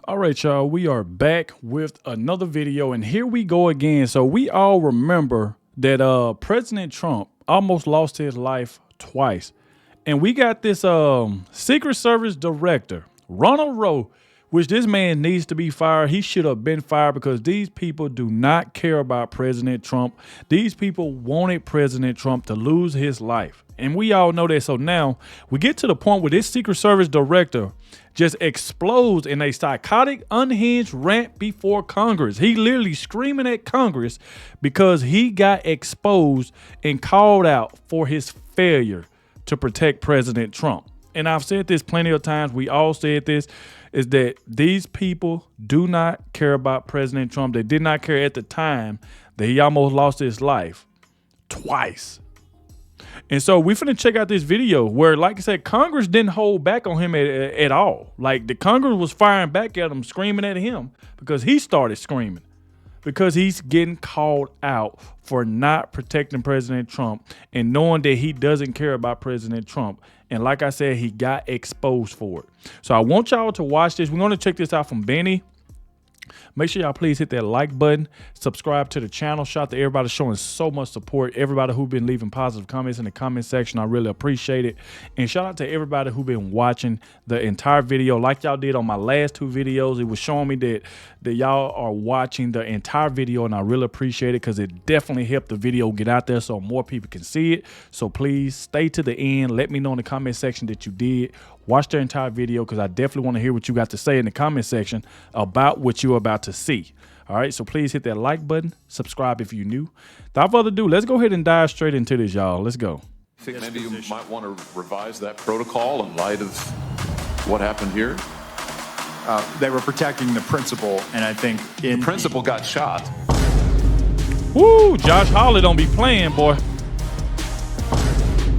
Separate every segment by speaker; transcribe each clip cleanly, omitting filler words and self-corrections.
Speaker 1: All right, y'all, we are back with another video, and here we go again. So we all remember that President Trump almost lost his life twice. And we got this Secret Service director, Ronald Rowe, which this man needs to be fired. He should have been fired because these people do not care about President Trump. These people wanted President Trump to lose his life. And we all know that. So now we get to the point where this Secret Service director just explodes in a psychotic, unhinged rant before Congress. He literally screaming at Congress because he got exposed and called out for his failure to protect President Trump. And I've said this plenty of times. We all said this, is that these people do not care about President Trump. They did not care at the time that he almost lost his life twice. And so we finna check out this video where, like I said, Congress didn't hold back on him at all. Like, the Congress was firing back at him, screaming at him because he started screaming. Because he's getting called out for not protecting President Trump and knowing that he doesn't care about President Trump. And like I said, he got exposed for it. So I want y'all to watch this. We're going to check this out from Benny. Make sure y'all please hit that like button, subscribe to the channel. Shout out to everybody showing so much support. Everybody who's been leaving positive comments in the comment section. I really appreciate it. And shout out to everybody who's been watching the entire video like y'all did on my last two videos. It was showing me that y'all are watching the entire video, and I really appreciate it because it definitely helped the video get out there so more people can see it. So please stay to the end. Let me know in the comment section that you did watch the entire video, because I definitely want to hear what you got to say in the comment section about what you're about to see. All right, so please hit that like button, subscribe if you're new. Without further ado, let's go ahead and dive straight into this, y'all. Let's go.
Speaker 2: I think maybe you might want to revise that protocol in light of what happened here.
Speaker 3: They were protecting the principal, and I think
Speaker 2: The principal got shot.
Speaker 1: Woo, Josh Hawley don't be playing, boy.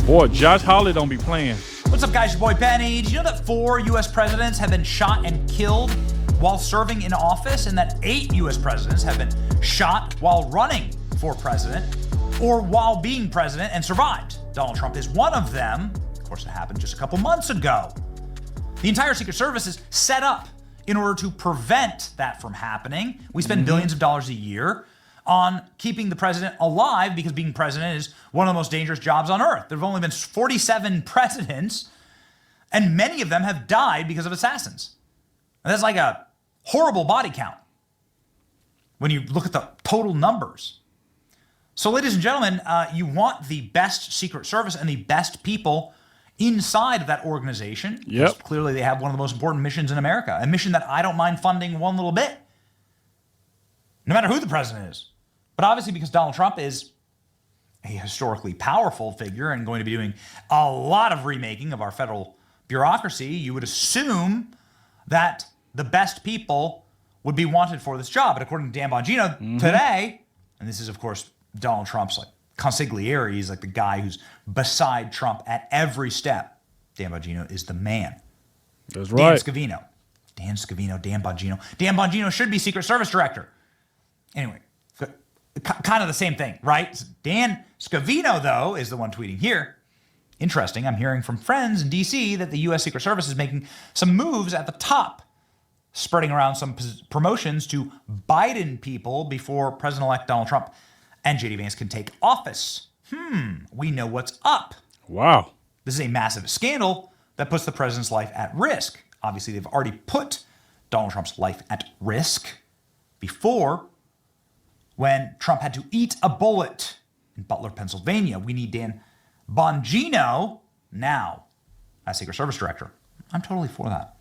Speaker 1: Boy, Josh Hawley don't be playing.
Speaker 4: What's up, guys? Your boy Benny. Did you know that 4 U.S. presidents have been shot and killed while serving in office, and that 8 U.S. presidents have been shot while running for president or while being president and survived? Donald Trump is one of them. Of course, it happened just a couple months ago. The entire Secret Service is set up in order to prevent that from happening. We spend billions of dollars a year on keeping the president alive because being president is one of the most dangerous jobs on earth. There have only been 47 presidents, and many of them have died because of assassins. And that's like a horrible body count when you look at the total numbers. So, ladies and gentlemen, you want the best Secret Service and the best people inside of that organization.
Speaker 1: Yep.
Speaker 4: Clearly, they have one of the most important missions in America, a mission that I don't mind funding one little bit, no matter who the president is. But obviously, because Donald Trump is a historically powerful figure and going to be doing a lot of remaking of our federal bureaucracy, you would assume that the best people would be wanted for this job. But according to Dan Bongino today, and this is, of course, Donald Trump's like consigliere, he's like the guy who's beside Trump at every step. Dan Bongino is the man.
Speaker 1: That's right.
Speaker 4: Dan Bongino. Dan Bongino should be Secret Service director. Anyway, kind of the same thing, right? Dan Scavino, though, is the one tweeting here. Interesting, I'm hearing from friends in D.C. that the U.S. Secret Service is making some moves at the top, spreading around some promotions to Biden people before President-elect Donald Trump and J.D. Vance can take office. We know what's up.
Speaker 1: Wow.
Speaker 4: This is a massive scandal that puts the president's life at risk. Obviously, they've already put Donald Trump's life at risk before, when Trump had to eat a bullet in Butler, Pennsylvania. We need Dan Bongino now as Secret Service director. I'm totally for that.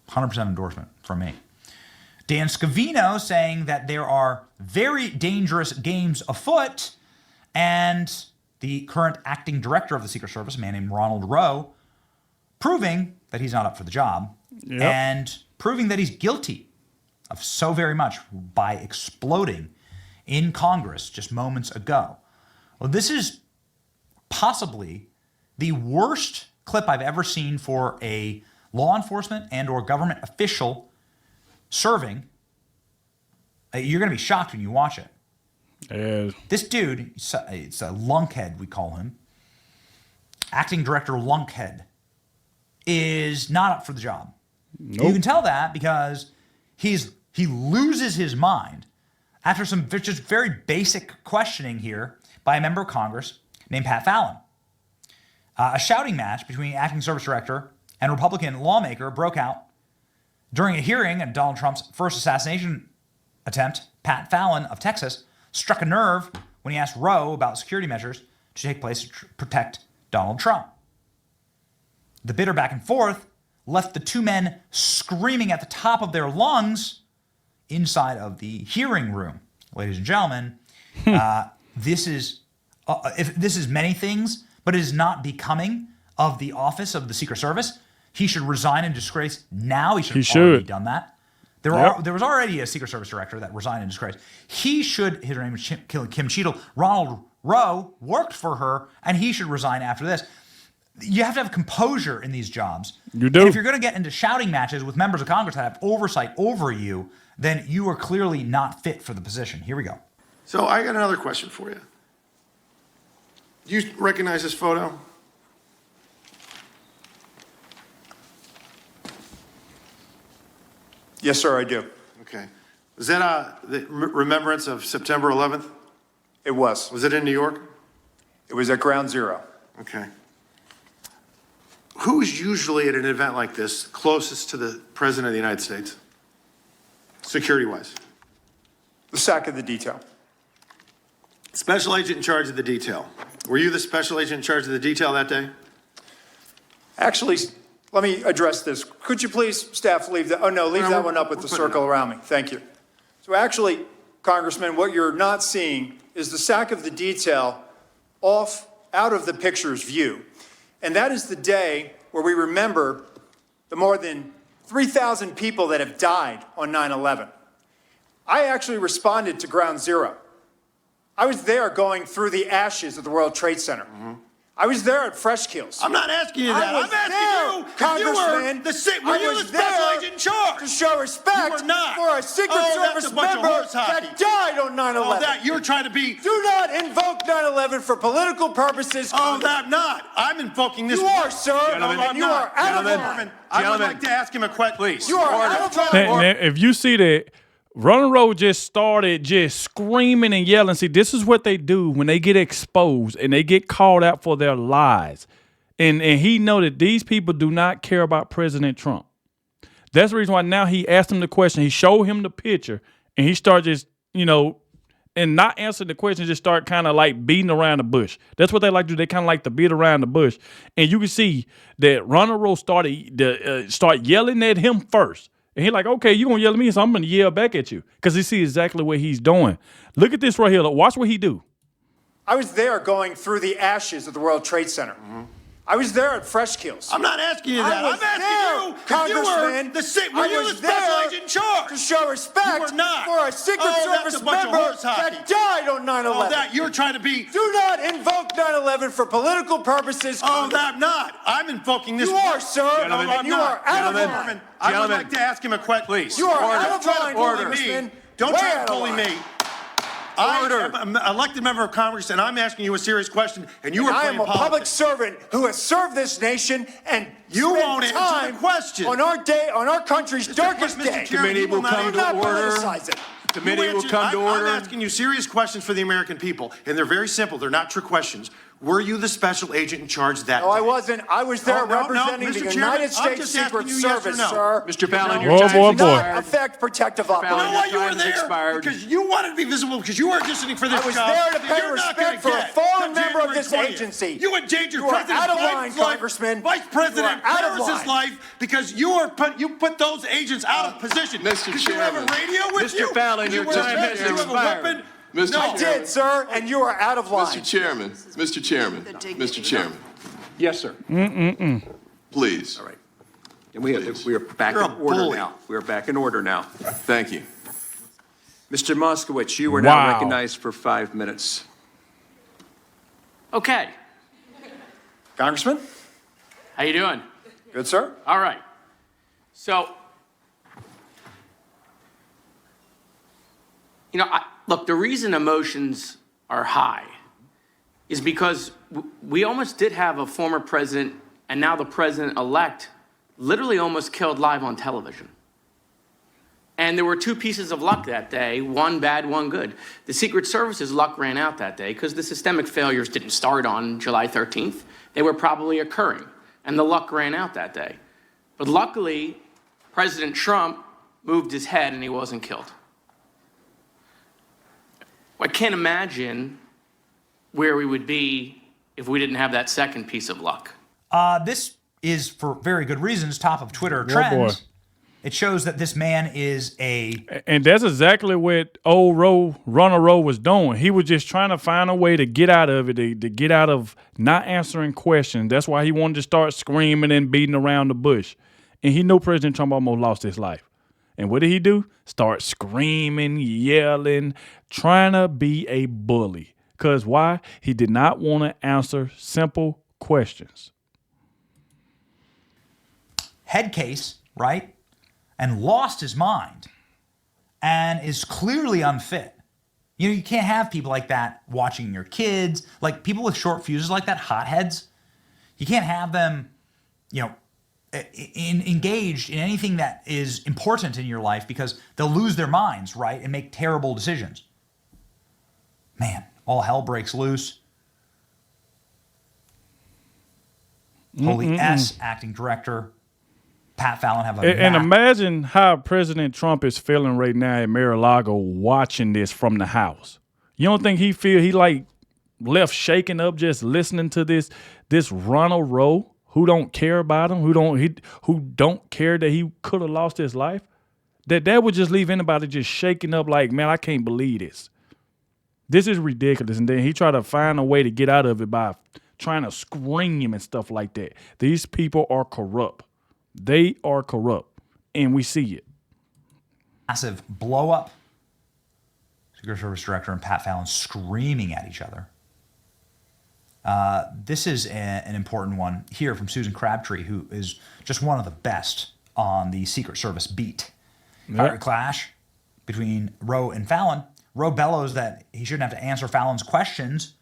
Speaker 4: 100% endorsement from me. Dan Scavino saying that there are very dangerous games afoot, and the current acting director of the Secret Service, a man named Ronald Rowe, proving that he's not up for the job and proving that he's guilty of so very much by exploding in Congress just moments ago. Well, this is possibly the worst clip I've ever seen for a law enforcement and or government official serving. You're going to be shocked when you watch it. This dude, it's a lunkhead, we call him. Acting director lunkhead is not up for the job. Nope. You can tell that because he loses his mind after some just very basic questioning here by a member of Congress named Pat Fallon. A shouting match between acting service director and Republican lawmaker broke out during a hearing at Donald Trump's first assassination attempt. Pat Fallon of Texas struck a nerve when he asked Roe about security measures to take place to protect Donald Trump. The bitter back and forth left the two men screaming at the top of their lungs inside of the hearing room. Ladies and gentlemen, this is many things, but it is not becoming of the office of the Secret Service. He should resign in disgrace now. He should have already done that. There was already a Secret Service director that resigned in disgrace. He should, his name was Kim Cheadle. Ronald Roe worked for her, and he should resign after this. You have to have composure in these jobs.
Speaker 1: You do.
Speaker 4: And if you're going to get into shouting matches with members of Congress that have oversight over you, then you are clearly not fit for the position. Here we go.
Speaker 5: So I got another question for you. Do you recognize this photo?
Speaker 3: Yes, sir, I do.
Speaker 5: Okay. Was that the remembrance of September 11th?
Speaker 3: It was.
Speaker 5: Was it in New York?
Speaker 3: It was at Ground Zero.
Speaker 5: Okay. Who's usually at an event like this closest to the President of the United States, security-wise?
Speaker 3: The SAC of the detail.
Speaker 5: Special agent in charge of the detail. Were you the special agent in charge of the detail that day?
Speaker 3: Actually, let me address this. Could you please, staff, leave that? Oh, no, leave that one up with the circle around me. Thank you. So actually, Congressman, what you're not seeing is the SAC of the detail out of the picture's view. And that is the day where we remember the more than 3,000 people that have died on 9/11. I actually responded to Ground Zero. I was there going through the ashes of the World Trade Center. I was there at Fresh Kills.
Speaker 5: I'm not asking you that.
Speaker 3: I was
Speaker 5: I'm asking
Speaker 3: there,
Speaker 5: you if
Speaker 3: Congressman.
Speaker 5: were you the special agent in charge?
Speaker 3: To show respect
Speaker 5: You were not.
Speaker 3: for a Secret
Speaker 5: That's
Speaker 3: Service
Speaker 5: a bunch of
Speaker 3: member
Speaker 5: horse hockey.
Speaker 3: that died on 9/11.
Speaker 5: Oh, that you're trying to be.
Speaker 3: Do not invoke 9/11 for political purposes.
Speaker 5: Oh, that I'm not. I'm invoking this.
Speaker 3: You are, sir.
Speaker 5: Gentlemen,
Speaker 3: and you are out of line.
Speaker 5: I would like to ask him a question. Please.
Speaker 3: You are out of line.
Speaker 1: Now, if you see that, Ronald Roe just started just screaming and yelling. See, this is what they do when they get exposed and they get called out for their lies. And he know that these people do not care about President Trump. That's the reason why now he asked him the question. He showed him the picture, and he started just, and not answering the question, just start kind of like beating around the bush. That's what they like to do. They kind of like to beat around the bush. And you can see that Ronald Roe started to start yelling at him first. And he's like, okay, you're going to yell at me, so I'm going to yell back at you. Because he sees exactly what he's doing. Look at this right here. Watch what he do.
Speaker 3: I was there going through the ashes of the World Trade Center. I was there at Fresh Kills.
Speaker 5: I'm not asking you that.
Speaker 3: I was
Speaker 5: I'm asking
Speaker 3: there,
Speaker 5: you if
Speaker 3: Congressman.
Speaker 5: were you the special agent in charge?
Speaker 3: To show respect
Speaker 5: You were not.
Speaker 3: for a Secret
Speaker 5: That's
Speaker 3: Service
Speaker 5: a bunch of
Speaker 3: member
Speaker 5: horse hockey.
Speaker 3: that died on 9/11.
Speaker 5: Oh, that you're trying to be.
Speaker 3: Do not invoke 9/11 for political purposes.
Speaker 5: Oh, that I'm not. I'm invoking this.
Speaker 3: You are, sir.
Speaker 5: Gentlemen,
Speaker 3: and you are out of line.
Speaker 5: I would like to ask him a question. Please.
Speaker 3: You are out of
Speaker 5: Don't try
Speaker 3: line,
Speaker 5: to bully
Speaker 3: Congressman.
Speaker 5: me. Don't
Speaker 3: Way
Speaker 5: try
Speaker 3: out
Speaker 5: to
Speaker 3: of
Speaker 5: bully
Speaker 3: line.
Speaker 5: me. I am an elected member of Congress, and I'm asking you a serious question, and you are
Speaker 3: I
Speaker 5: playing
Speaker 3: am a public
Speaker 5: politics.
Speaker 3: servant who has served this nation and
Speaker 5: You
Speaker 3: spent
Speaker 5: won't answer
Speaker 3: time
Speaker 5: the question.
Speaker 3: on our country's darkest
Speaker 5: Mr.
Speaker 3: day.
Speaker 5: Chairman,
Speaker 6: Committee will come
Speaker 3: Do not
Speaker 6: to order.
Speaker 3: politicize it.
Speaker 6: Committee will come to order.
Speaker 5: I'm asking you serious questions for the American people, and they're very simple. They're not trick questions. Were you the special agent in charge that
Speaker 3: No, I
Speaker 5: day?
Speaker 3: wasn't. I was there
Speaker 5: Oh, no,
Speaker 3: representing
Speaker 5: Mr.
Speaker 3: the
Speaker 5: Chairman,
Speaker 3: United
Speaker 5: I'm
Speaker 3: States
Speaker 5: just
Speaker 3: Secret
Speaker 5: asking you yes or
Speaker 3: Service,
Speaker 5: no.
Speaker 3: sir.
Speaker 6: Mr. Fallon,
Speaker 1: No.
Speaker 6: your
Speaker 1: Oh,
Speaker 6: time
Speaker 1: boy,
Speaker 6: has
Speaker 1: boy.
Speaker 6: expired.
Speaker 3: Affect protective
Speaker 5: You
Speaker 3: operations.
Speaker 5: know why you were
Speaker 6: Time has
Speaker 5: there?
Speaker 6: expired.
Speaker 5: Because you wanted to be visible, because you were auditioning for this
Speaker 3: I was
Speaker 5: job
Speaker 3: there to
Speaker 5: that
Speaker 3: pay
Speaker 5: you're not gonna
Speaker 3: respect for a
Speaker 5: get
Speaker 3: fallen
Speaker 5: till
Speaker 3: member of
Speaker 5: January
Speaker 3: this
Speaker 5: 20th.
Speaker 3: agency.
Speaker 5: You endangered
Speaker 3: You are
Speaker 5: President
Speaker 3: out of
Speaker 5: Biden's
Speaker 3: line,
Speaker 5: life,
Speaker 3: Congressman.
Speaker 5: Vice President
Speaker 3: You are out of
Speaker 5: Harris's
Speaker 3: line.
Speaker 5: life, because you put those agents out of position.
Speaker 6: Mr.
Speaker 5: Did you have a
Speaker 6: Chairman.
Speaker 5: radio with
Speaker 6: Mr.
Speaker 5: you?
Speaker 6: Fallon,
Speaker 5: Did you
Speaker 6: your
Speaker 5: wear a
Speaker 6: time
Speaker 5: vest?
Speaker 6: has
Speaker 5: Did you have a
Speaker 6: expired.
Speaker 5: weapon?
Speaker 6: Mr.
Speaker 5: No.
Speaker 3: I did, sir, and you are out of line.
Speaker 6: Mr. Chairman, Mr. Chairman, Mr. Chairman,
Speaker 7: Yes, sir.
Speaker 6: please.
Speaker 7: All right. And we are back
Speaker 5: You're
Speaker 7: in
Speaker 5: a
Speaker 7: order
Speaker 5: bully.
Speaker 7: now. We are back in order now.
Speaker 6: Thank you.
Speaker 7: Mr. Moskowitz, you are
Speaker 1: Wow.
Speaker 7: now recognized for 5 minutes.
Speaker 8: Okay.
Speaker 3: Congressman?
Speaker 8: How you doing?
Speaker 3: Good, sir.
Speaker 8: All right. So, look, the reason emotions are high is because we almost did have a former president, and now the president-elect literally almost killed live on television. And there were two pieces of luck that day, one bad, one good. The Secret Service's luck ran out that day because the systemic failures didn't start on July 13th. They were probably occurring, and the luck ran out that day. But luckily, President Trump moved his head and he wasn't killed. I can't imagine where we would be if we didn't have that second piece of luck.
Speaker 4: This is, for very good reasons, top of Twitter trends.
Speaker 1: Boy.
Speaker 4: It shows that this man is
Speaker 1: And that's exactly what old Ronald Rowe was doing. He was just trying to find a way to get out of it, to get out of not answering questions. That's why he wanted to start screaming and beating around the bush. And he knew President Trump almost lost his life. And what did he do? Start screaming, yelling, trying to be a bully. Because why? He did not want to answer simple questions.
Speaker 4: head case, right? And lost his mind and is clearly unfit. You know, you can't have people like that watching your kids, like people with short fuses like that, hotheads. You can't have them, you know, engaged in anything that is important in your life because they'll lose their minds, right, and make terrible decisions. Man, all hell breaks loose. Holy S, acting director. Pat Fallon have a
Speaker 1: and imagine how President Trump is feeling right now at Mar-a-Lago watching this from the house. You don't think he like left shaking up just listening to this Ronald Rowe who don't care about him, who don't care that he could have lost his life? That would just leave anybody just shaking up like, man, I can't believe this. This is ridiculous. And then he tried to find a way to get out of it by trying to scream and stuff like that. These people are corrupt. They are corrupt, and we see it.
Speaker 4: Massive blow up. Secret Service Director and Pat Fallon screaming at each other. This is an important one here from Susan Crabtree, who is just one of the best on the Secret Service beat. Fiery clash between Rowe and Fallon. Rowe bellows that he shouldn't have to answer Fallon's questions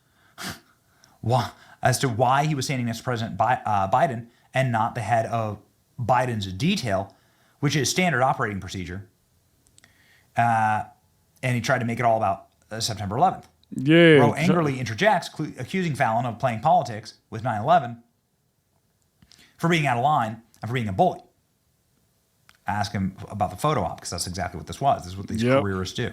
Speaker 4: as to why he was standing next to President Biden and not the head of Biden's detail, which is standard operating procedure. And he tried to make it all about September 11th.
Speaker 1: Yeah.
Speaker 4: Rowe angrily interjects, accusing Fallon of playing politics with 9/11 for being out of line and for being a bully. Ask him about the photo op, because that's exactly what this was. This is what these careerists do.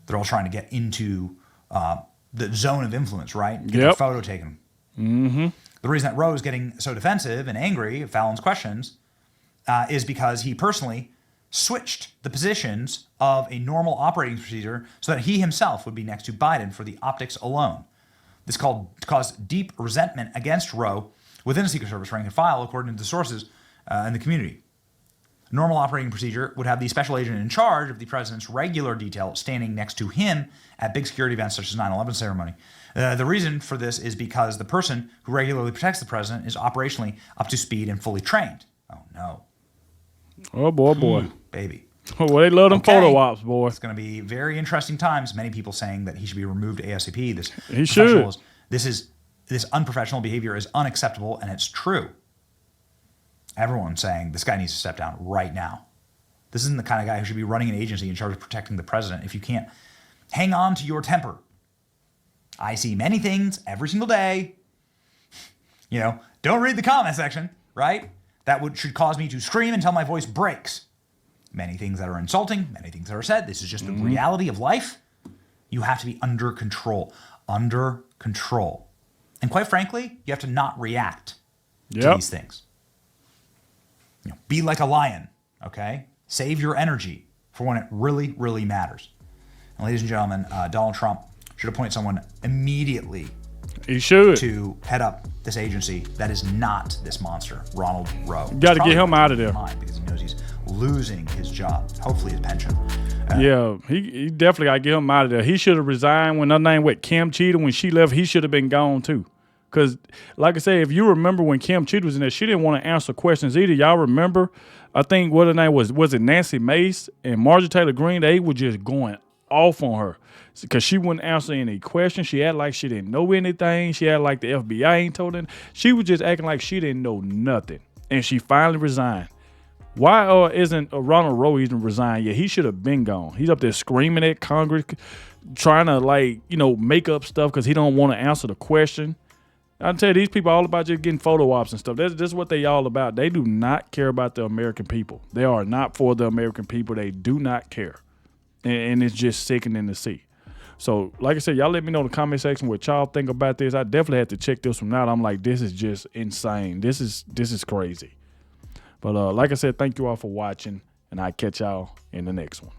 Speaker 4: They're all trying to get into the zone of influence, right? Get their photo taken. Mm-hmm. The reason that Rowe is getting so defensive and angry at Fallon's questions is because he personally switched the positions of a normal operating procedure so that he himself would be next to Biden for the optics alone. This caused deep resentment against Rowe within the Secret Service rank and file, according to the sources in the community. A normal operating procedure would have the special agent in charge of the president's regular detail standing next to him at big security events such as 9/11 ceremony. The reason for this is because the person who regularly protects the president is operationally up to speed and fully trained. Oh, no.
Speaker 1: Oh, boy.
Speaker 4: Baby.
Speaker 1: Well, they love them photo ops, boy.
Speaker 4: It's going to be very interesting times. Many people saying that he should be removed ASAP.
Speaker 1: He should.
Speaker 4: This unprofessional behavior is unacceptable, and it's true. Everyone's saying this guy needs to step down right now. This isn't the kind of guy who should be running an agency in charge of protecting the president if you can't hang on to your temper. I see many things every single day. You know, don't read the comment section, right? That should cause me to scream until my voice breaks. Many things that are insulting, many things that are said. This is just the reality of life. You have to be under control. Under control. And quite frankly, you have to not react to these things. You know, be like a lion, okay? Save your energy for when it really, really matters. And ladies and gentlemen, Donald Trump should appoint someone immediately
Speaker 1: He should.
Speaker 4: to head up this agency that is not this monster, Ronald Rowe.
Speaker 1: Got to get him out of there.
Speaker 4: Because he knows he's losing his job, hopefully his pension.
Speaker 1: He definitely got to get him out of there. He should have resigned when her name with Kim Cheetah. When she left, he should have been gone too. Because, like I said, if you remember when Kim Cheetah was in there, she didn't want to answer questions either. Y'all remember? I think what her name was it Nancy Mace and Marjorie Taylor Greene? They were just going off on her because she wouldn't answer any questions. She acted like she didn't know anything. She acted like the FBI ain't told her. She was just acting like she didn't know nothing. And she finally resigned. Why isn't Ronald Reagan resigned yet? He should have been gone. He's up there screaming at Congress, trying to make up stuff because he don't want to answer the question. I tell you, these people are all about just getting photo ops and stuff. That's what they all about. They do not care about the American people. They are not for the American people. They do not care. And it's just sickening to see. So, like I said, y'all let me know in the comment section what y'all think about this. I definitely had to check this one out. I'm like, this is just insane. This is crazy. But like I said, thank you all for watching, and I'll catch y'all in the next one.